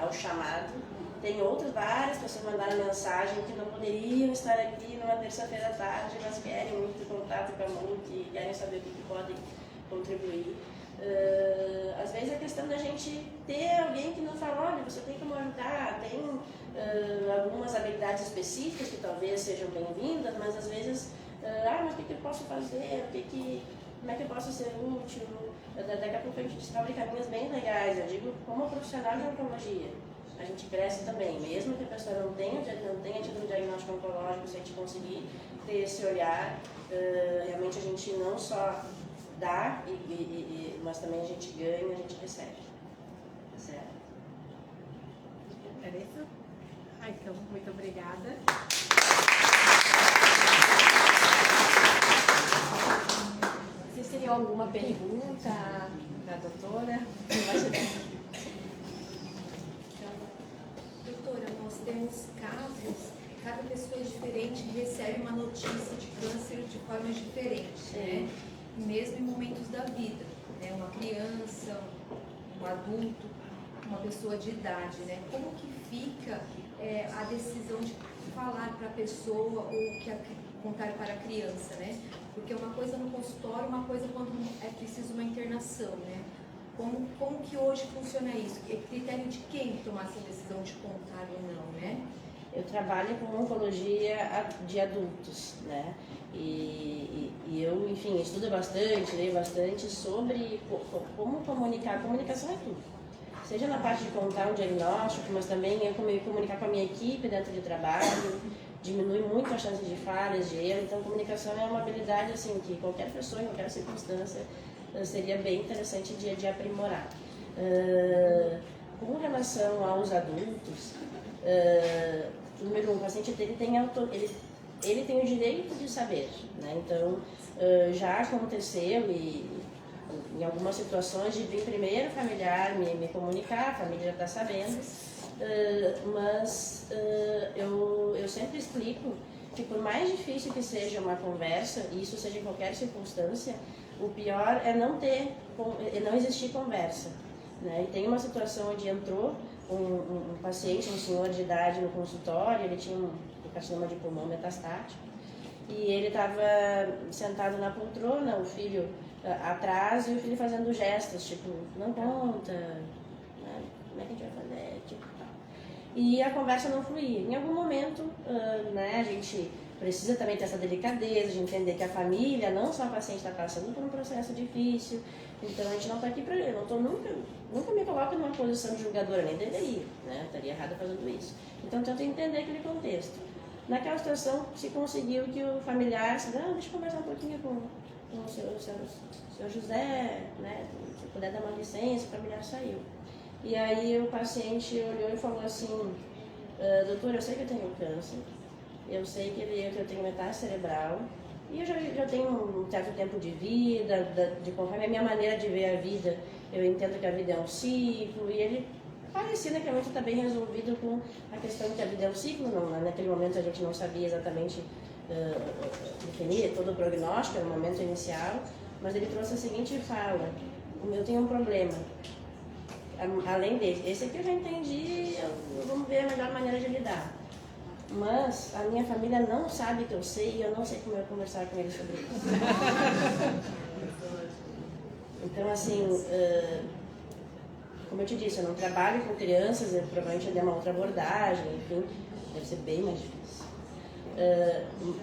Speaker 3: ao chamado. Tem várias pessoas mandaram mensagem que não poderiam estar aqui numa terça-feira à tarde, mas querem muito contato com a MUC e querem saber o que podem contribuir. Às vezes é questão da gente ter alguém que não fala, olha, você tem como ajudar, tem algumas habilidades específicas que talvez sejam bem-vindas, mas às vezes, mas o que eu posso fazer, como é que eu posso ser útil? Daqui a pouco a gente descobre caminhos bem legais. Eu digo, como profissional de oncologia, a gente cresce também, mesmo que a pessoa não tenha tido um diagnóstico oncológico, se a gente conseguir ter esse olhar, realmente a gente não só dá, mas também a gente ganha, a gente recebe. Certo?
Speaker 2: É isso? Então, muito obrigada. Vocês teriam alguma pergunta da doutora?
Speaker 4: Doutora, nós temos casos, cada pessoa é diferente e recebe uma notícia de câncer de formas diferentes, né? Mesmo em momentos da vida, né? Uma criança, um adulto, uma pessoa de idade, né? Como que fica a decisão de falar para a pessoa ou contar para a criança, né? Porque uma coisa no consultório, uma coisa quando é preciso uma internação, né? Como que hoje funciona isso? É critério de quem tomar essa decisão de contar ou não, né?
Speaker 3: Eu trabalho com oncologia de adultos, né? E eu, enfim, estudo bastante, leio bastante sobre como comunicar. A comunicação é tudo. Seja na parte de contar um diagnóstico, mas também eu comunicar com a minha equipe dentro de trabalho, diminui muito a chance de falhas, de erro. Então, comunicação é uma habilidade assim, que qualquer pessoa, em qualquer circunstância, seria bem interessante de aprimorar. Com relação aos adultos, número 1, o paciente dele ele tem o direito de saber, né? Então, já aconteceu em algumas situações de vir primeiro o familiar me comunicar, a família já está sabendo, mas eu sempre explico que por mais difícil que seja uma conversa, e isso seja em qualquer circunstância, o pior é não existir conversa, né? E tem uma situação onde entrou um paciente, um senhor de idade no consultório, ele tinha um carcinoma de pulmão metastático, e ele estava sentado na poltrona, o filho atrás e o filho fazendo gestos, tipo, não conta, né? Como é que a gente vai fazer, tipo, tal. E a conversa não fluía. Em algum momento, né, a gente precisa também ter essa delicadeza de entender que a família, não só a paciente, está passando por um processo difícil. Então a gente não está aqui para... Eu nunca me coloco numa posição de julgadora, nem deveria, né? Estaria errada fazendo isso. Então tento entender aquele contexto. Naquela situação, se conseguiu que o familiar disse, deixa eu conversar um pouquinho com o senhor José, né? Se puder dar uma licença, o familiar saiu. E aí o paciente olhou e falou assim, doutor, eu sei que eu tenho câncer, eu sei que eu tenho metástase cerebral, e eu já tenho um certo tempo de vida, conforme a minha maneira de ver a vida, eu entendo que a vida é um ciclo, e ele parecia naquele momento estar bem resolvido com a questão de que a vida é um ciclo. Não, naquele momento a gente não sabia exatamente definir todo o prognóstico, era o momento inicial, mas ele trouxe a seguinte fala, eu tenho um problema, além desse, esse aqui eu já entendi, vamos ver a melhor maneira de lidar. mas a minha família não sabe que eu sei e eu não sei como eu conversar com eles sobre isso. Então, assim, como eu te disse, eu não trabalho com crianças, provavelmente eu dei uma outra abordagem, enfim, deve ser bem mais difícil.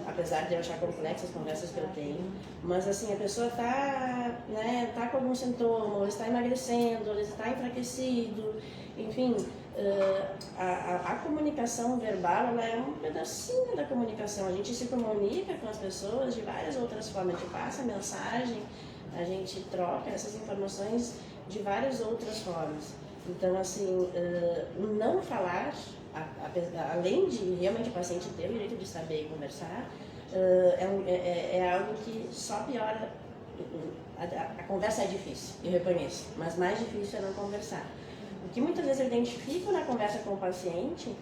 Speaker 3: Apesar de eu achar complexas as conversas que eu tenho, mas assim, a pessoa está, né, tá com algum sintoma, ou está emagrecendo, ou está enfraquecido, enfim, a comunicação verbal, ela é um pedacinho da comunicação. A gente se comunica com as pessoas de várias outras formas, a gente passa mensagem, a gente troca essas informações de várias outras formas. Então, assim, não falar, além de realmente o paciente ter o direito de saber e conversar, é algo que só piora. A conversa é difícil, eu reconheço, mas mais difícil é não conversar. O que muitas vezes eu identifico na conversa com o paciente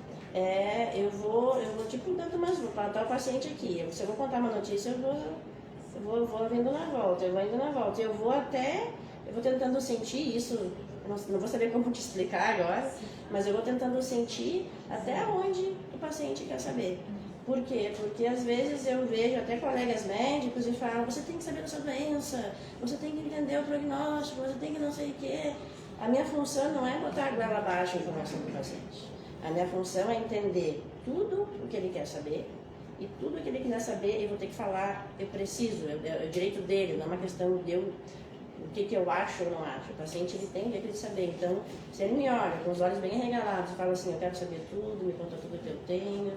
Speaker 3: eu vou tipo dando umas, vou plantar o paciente aqui, se eu vou contar uma notícia, eu vou indo na volta, eu vou tentando sentir isso, não vou saber como te explicar agora, mas eu vou tentando sentir até onde o paciente quer saber. Por quê? Porque às vezes eu vejo até colegas médicos e falam, você tem que saber da sua doença, você tem que entender o prognóstico, você tem que não sei o quê. A minha função não é botar a goela abaixo a informação do paciente. A minha função é entender tudo o que ele quer saber, e tudo o que ele quiser saber eu vou ter que falar, eu preciso, é o direito dele, não é uma questão de eu, o que eu acho ou não acho. O paciente ele tem o direito de saber. Então, se ele me olha com os olhos bem arregalados e fala assim, eu quero saber tudo, me conta tudo que eu tenho,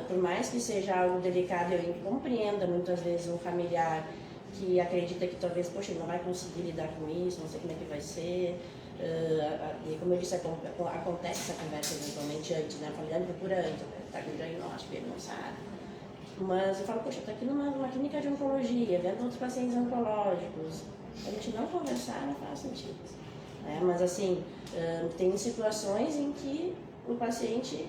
Speaker 3: por mais que seja algo delicado, eu compreenda muitas vezes um familiar que acredita que talvez, poxa, ele não vai conseguir lidar com isso, não sei como é que vai ser. E como eu disse, acontece essa conversa eventualmente antes, né? A família me procura antes, está com diagnóstico, ele não sabe. Mas eu falo, poxa, estou aqui numa clínica de oncologia, vendo outros pacientes oncológicos. A gente não conversar não faz sentido. Né? Mas assim, tem situações em que o paciente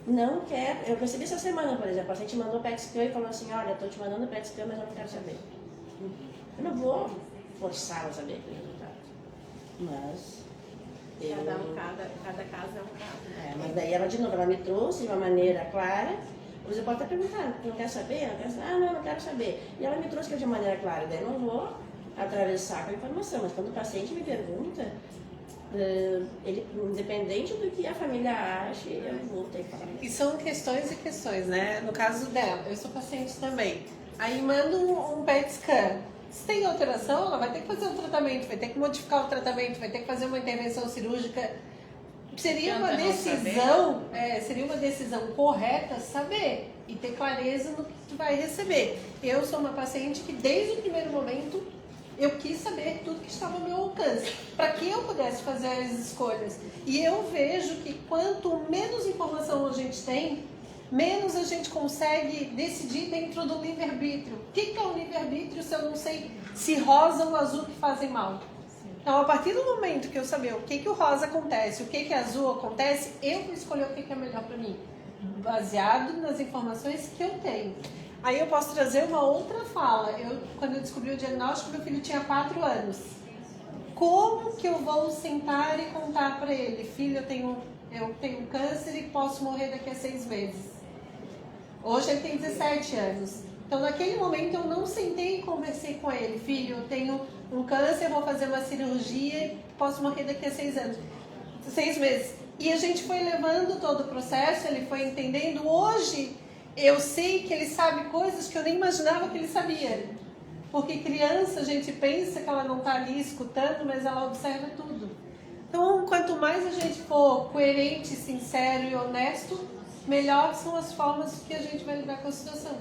Speaker 3: não quer. Eu percebi essa semana, por exemplo, o paciente mandou PET scan e falou assim, olha, estou te mandando PET scan, mas eu não quero saber. Eu não vou forçá-lo a saber o resultado. Mas
Speaker 1: cada caso é um caso.
Speaker 3: Mas daí ela, de novo, ela me trouxe de uma maneira clara. Você pode até perguntar, não quer saber? Não quer saber? Ah, não quero saber. E ela me trouxe de maneira clara, daí eu não vou atravessar com a informação. Mas quando o paciente me pergunta, ele, independente do que a família ache, eu vou ter que falar.
Speaker 2: E são questões e questões, né? No caso dela, eu sou paciente também. Aí manda um PET scan. Se tem alteração, ela vai ter que fazer um tratamento, vai ter que modificar o tratamento, vai ter que fazer uma intervenção cirúrgica. Seria uma decisão correta saber e ter clareza no que tu vai receber. Eu sou uma paciente que desde o primeiro momento eu quis saber tudo que estava ao meu alcance, para que eu pudesse fazer as escolhas. E eu vejo que quanto menos informação a gente tem, menos a gente consegue decidir dentro do livre-arbítrio. O que é o livre-arbítrio se eu não sei se rosa ou azul que fazem mal? Então, a partir do momento que eu saber o que o rosa acontece, o que azul acontece, eu vou escolher o que é melhor para mim, baseado nas informações que eu tenho. Aí eu posso trazer uma outra fala. Quando eu descobri o diagnóstico, meu filho tinha 4 anos. Como que eu vou sentar e contar para ele? Filho, eu tenho câncer e posso morrer daqui a 6 meses. Hoje ele tem 17 anos. Então, naquele momento, eu não sentei e conversei com ele. Filho, eu tenho um câncer, vou fazer uma cirurgia e posso morrer daqui a 6 meses. E a gente foi levando todo o processo, ele foi entendendo. Hoje, eu sei que ele sabe coisas que eu nem imaginava que ele sabia. Porque criança, a gente pensa que ela não está ali escutando, mas ela observa tudo. Então, quanto mais a gente for coerente, sincero e honesto, melhor são as formas que a gente vai lidar com a situação.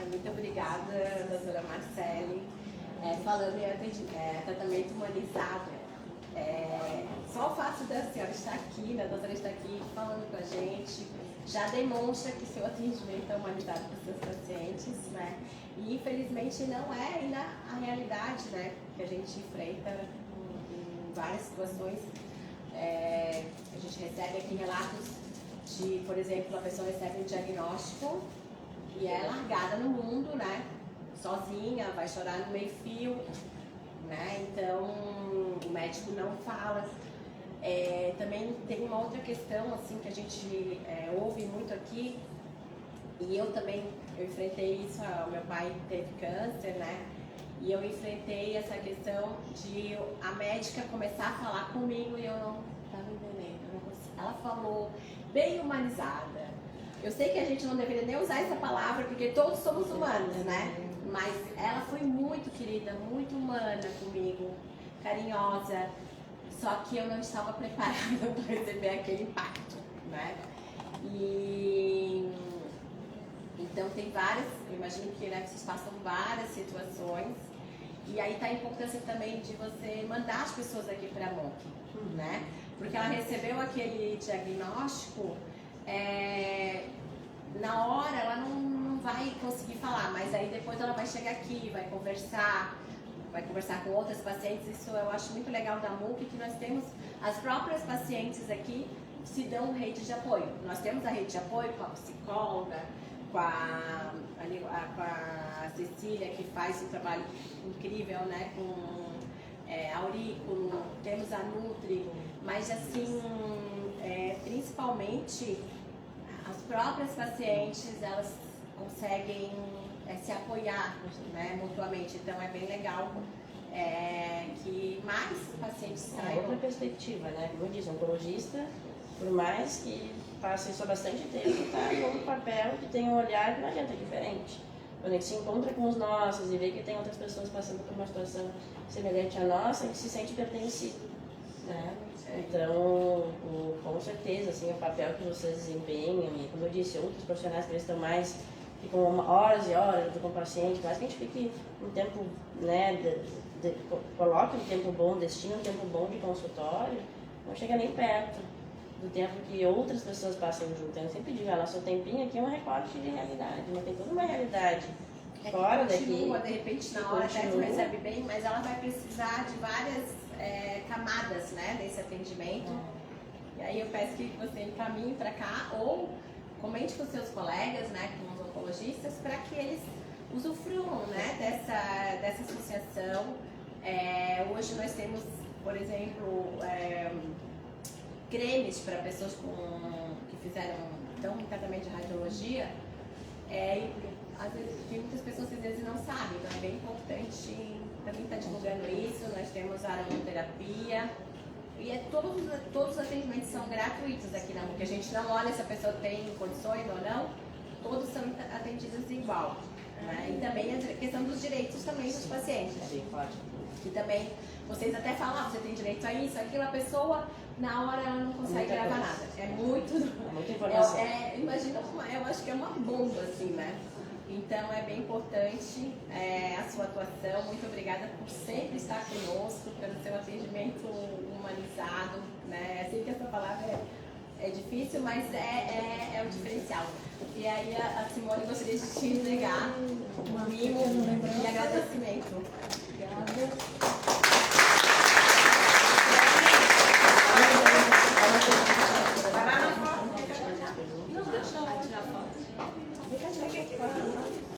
Speaker 1: Muito obrigada, doutora Marcele. Falando em tratamento humanizado, só o fato da senhora estar aqui, da doutora estar aqui falando com a gente, já demonstra que o seu atendimento é humanizado para os seus pacientes, né? E infelizmente não é ainda a realidade, né, que a gente enfrenta em várias situações. A gente recebe aqui relatos de, por exemplo, a pessoa recebe um diagnóstico e é largada no mundo, né? Sozinha, vai chorar no meio-fio, né? Então o médico não fala. Também tem uma outra questão assim que a gente ouve muito aqui, e eu enfrentei isso, o meu pai teve câncer, né? E eu enfrentei essa questão de a médica começar a falar comigo e eu não estava entendendo. Ela falou bem humanizada. Eu sei que a gente não deveria nem usar essa palavra, porque todos somos humanos, né? Mas ela foi muito querida, muito humana comigo, carinhosa. Só que eu não estava preparada para receber aquele impacto, né? Então tem várias, eu imagino que vocês passam várias situações. E aí tá a importância também de você mandar as pessoas aqui para a MOC, né? Porque ela recebeu aquele diagnóstico, na hora ela não vai conseguir falar, mas aí depois ela vai chegar aqui, vai conversar com outras pacientes. Isso eu acho muito legal da MUC, que nós temos as próprias pacientes aqui se dão rede de apoio. Nós temos a rede de apoio com a psicóloga, com a Cecília, que faz um trabalho incrível, né, com aurículo, temos a Nutri, mas assim, principalmente as próprias pacientes, elas conseguem se apoiar, né, mutuamente. Então é bem legal que mais pacientes saiam.
Speaker 3: Outra perspectiva, né? Como eu disse, oncologista, por mais que passe isso há bastante tempo, está num papel que tem um olhar que não adianta, é diferente. Quando a gente se encontra com os nossos e vê que tem outras pessoas passando por uma situação semelhante à nossa, a gente se sente pertencido, né? Então, com certeza, assim, o papel que vocês desempenham, e como eu disse, outros profissionais que eles estão mais, ficam horas e horas com o paciente, mas que a gente fique um tempo, né, coloque um tempo bom, destine um tempo bom de consultório, não chega nem perto do tempo que outras pessoas passam junto. Eu sempre digo, nosso tempinho aqui é um recorte de realidade, mas tem toda uma realidade fora daqui.
Speaker 1: De repente, na hora até você recebe bem, mas ela vai precisar de várias camadas, né, desse atendimento. E aí eu peço que você encaminhe para cá ou comente com seus colegas, né, com os oncologistas, para que eles usufruam, né, dessa associação. Hoje nós temos, por exemplo, cremes para pessoas que fizeram um tratamento de radiologia. Às vezes, tem muitas pessoas que às vezes não sabem, então é bem importante também estar divulgando isso. Nós temos a aromaterapia e todos os atendimentos são gratuitos aqui na MUC. A gente não olha se a pessoa tem condições ou não, todos são atendidos igual, né? E também a questão dos direitos também dos pacientes.
Speaker 3: Sim, pode.
Speaker 1: Que também, vocês até falam, você tem direito a isso, aquilo, a pessoa, na hora ela não consegue gravar nada. É
Speaker 3: muita informação.
Speaker 1: Imagina, eu acho que é uma bomba, assim, né? Então é bem importante a sua atuação. Muito obrigada por sempre estar conosco, pelo seu atendimento humanizado, né? Eu sei que essa palavra é difícil, mas é o diferencial. E aí a Simone gostaria de te entregar